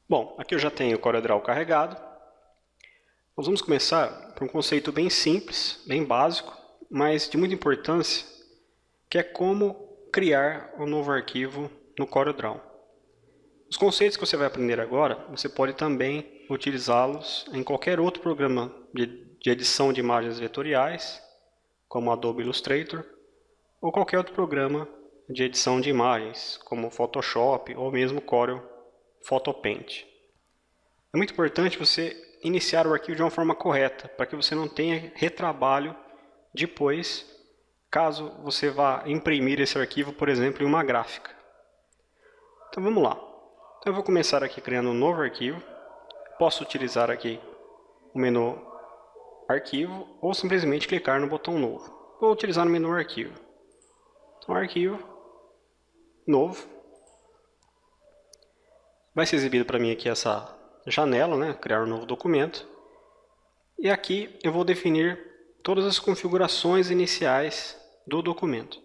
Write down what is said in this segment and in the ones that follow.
Bom, aqui eu já tenho o CorelDRAW carregado. Nós vamos começar por um conceito bem simples, bem básico, mas de muita importância, que é como criar um novo arquivo no CorelDRAW. Os conceitos que você vai aprender agora, você pode também utilizá-los em qualquer outro programa de edição de imagens vetoriais, como Adobe Illustrator, ou qualquer outro programa de edição de imagens, como Photoshop ou mesmo Corel Photopaint. É muito importante você iniciar o arquivo de uma forma correta, para que você não tenha retrabalho depois, caso você vá imprimir esse arquivo, por exemplo, em uma gráfica. Então vamos lá. Então eu vou começar aqui criando um novo arquivo. Posso utilizar aqui o menu Arquivo ou simplesmente clicar no botão Novo. Vou utilizar o menu Arquivo. Então Arquivo, Novo. Vai ser exibido para mim aqui essa janela, né? Criar um novo documento. E aqui eu vou definir todas as configurações iniciais do documento.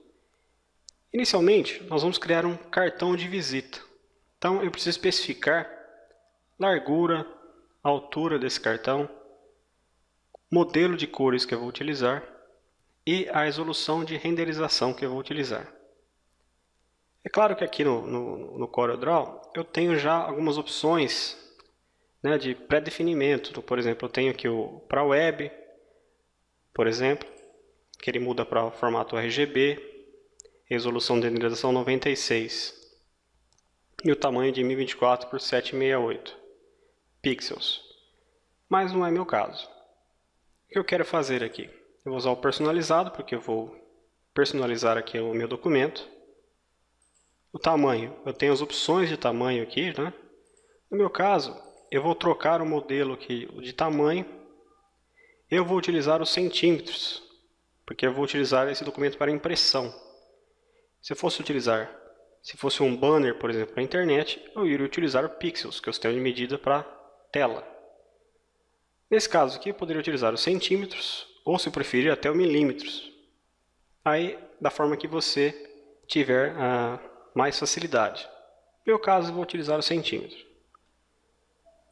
Inicialmente, nós vamos criar um cartão de visita. Então, eu preciso especificar largura, altura desse cartão, modelo de cores que eu vou utilizar e a resolução de renderização que eu vou utilizar. É claro que aqui no CorelDRAW eu tenho já algumas opções, né, de pré-definimento. Então, por exemplo, eu tenho aqui para web, por exemplo, que ele muda para o formato RGB, resolução de renderização 96 e o tamanho de 1024 por 768 pixels. Mas não é meu caso. O que eu quero fazer aqui? Eu vou usar o personalizado, porque eu vou personalizar aqui o meu documento. O tamanho, eu tenho as opções de tamanho aqui, né? No meu caso, eu vou trocar o modelo aqui de tamanho. Eu vou utilizar os centímetros, porque eu vou utilizar esse documento para impressão. Se fosse um banner, por exemplo, para a internet, eu iria utilizar o pixels, que é o sistema de medida para tela. Nesse caso aqui, eu poderia utilizar os centímetros, ou se preferir, até o milímetros. Aí, da forma que você tiver mais facilidade. No meu caso, eu vou utilizar os centímetros.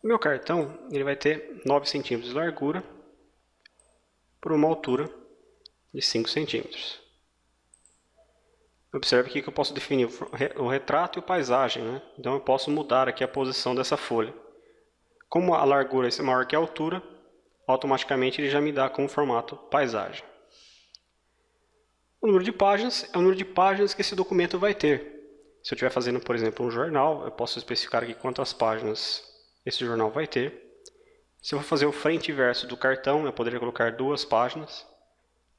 O meu cartão ele vai ter 9 centímetros de largura por uma altura de 5 centímetros. Observe aqui que eu posso definir o retrato e o paisagem, né? Então eu posso mudar aqui a posição dessa folha. Como a largura é maior que a altura, automaticamente ele já me dá como formato paisagem. O número de páginas é o número de páginas que esse documento vai ter. Se eu estiver fazendo, por exemplo, um jornal, eu posso especificar aqui quantas páginas esse jornal vai ter. Se eu for fazer o frente e verso do cartão, eu poderia colocar 2 páginas.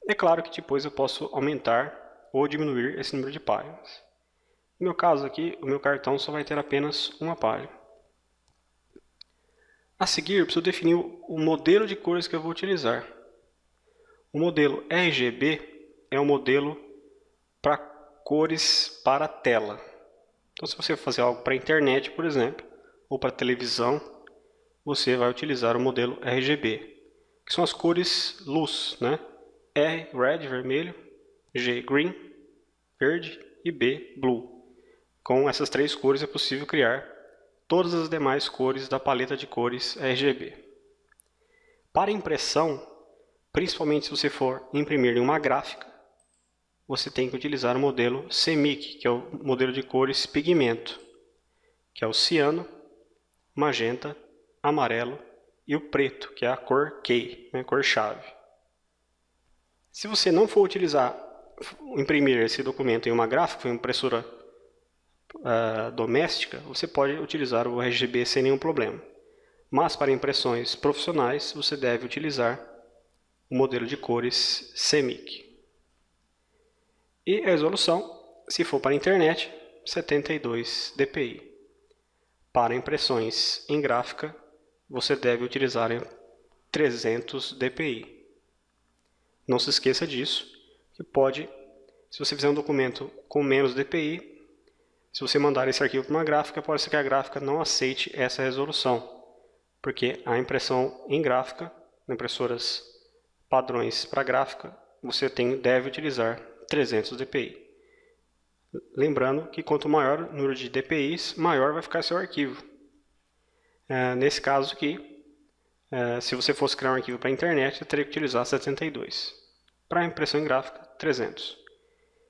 É claro que depois eu posso aumentar ou diminuir esse número de páginas. No meu caso aqui, o meu cartão só vai ter apenas uma página. A seguir, eu preciso definir o modelo de cores que eu vou utilizar. O modelo RGB é um modelo para cores para tela. Então, se você for fazer algo para a internet, por exemplo, ou para televisão, você vai utilizar o modelo RGB, que são as cores luz, né? R, red, vermelho, G, green, verde e B, blue. Com essas 3 cores é possível criar todas as demais cores da paleta de cores RGB. Para impressão, principalmente se você for imprimir em uma gráfica, você tem que utilizar o modelo CMYK, que é o modelo de cores pigmento, que é o ciano, magenta, amarelo e o preto, que é a cor key, né, cor-chave. Se você não for imprimir esse documento em uma gráfica, em uma impressora doméstica, você pode utilizar o RGB sem nenhum problema. Mas para impressões profissionais, você deve utilizar o modelo de cores CMYK. E a resolução, se for para a internet, 72 dpi. Para impressões em gráfica, você deve utilizar 300 dpi. Não se esqueça disso, que se você fizer um documento com menos dpi, se você mandar esse arquivo para uma gráfica, pode ser que a gráfica não aceite essa resolução, porque a impressão em gráfica, impressoras padrões para gráfica, você deve utilizar 300 dpi. Lembrando que quanto maior o número de dpi, maior vai ficar seu arquivo. Nesse caso aqui, se você fosse criar um arquivo para a internet, eu teria que utilizar 72. Para impressão em gráfica, 300.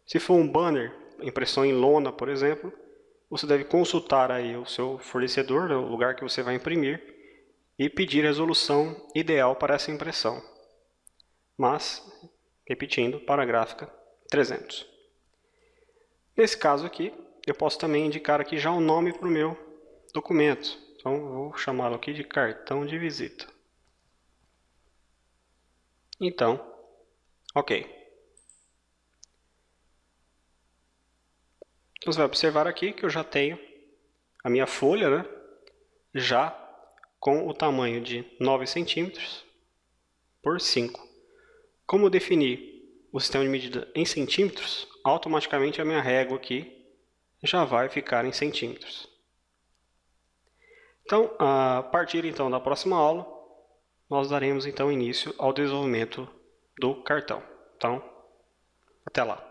Se for um banner, impressão em lona, por exemplo, você deve consultar aí o seu fornecedor, o lugar que você vai imprimir, e pedir a resolução ideal para essa impressão. Mas, repetindo, para a gráfica, 300. Nesse caso aqui, eu posso também indicar aqui já o nome para o meu documento. Então, vou chamá-lo aqui de cartão de visita. Então, ok. Então, você vai observar aqui que eu já tenho a minha folha, né, já com o tamanho de 9 centímetros por 5. Como eu defini o sistema de medida em centímetros, automaticamente a minha régua aqui já vai ficar em centímetros. Então, a partir então da próxima aula, nós daremos então início ao desenvolvimento do cartão. Então, até lá.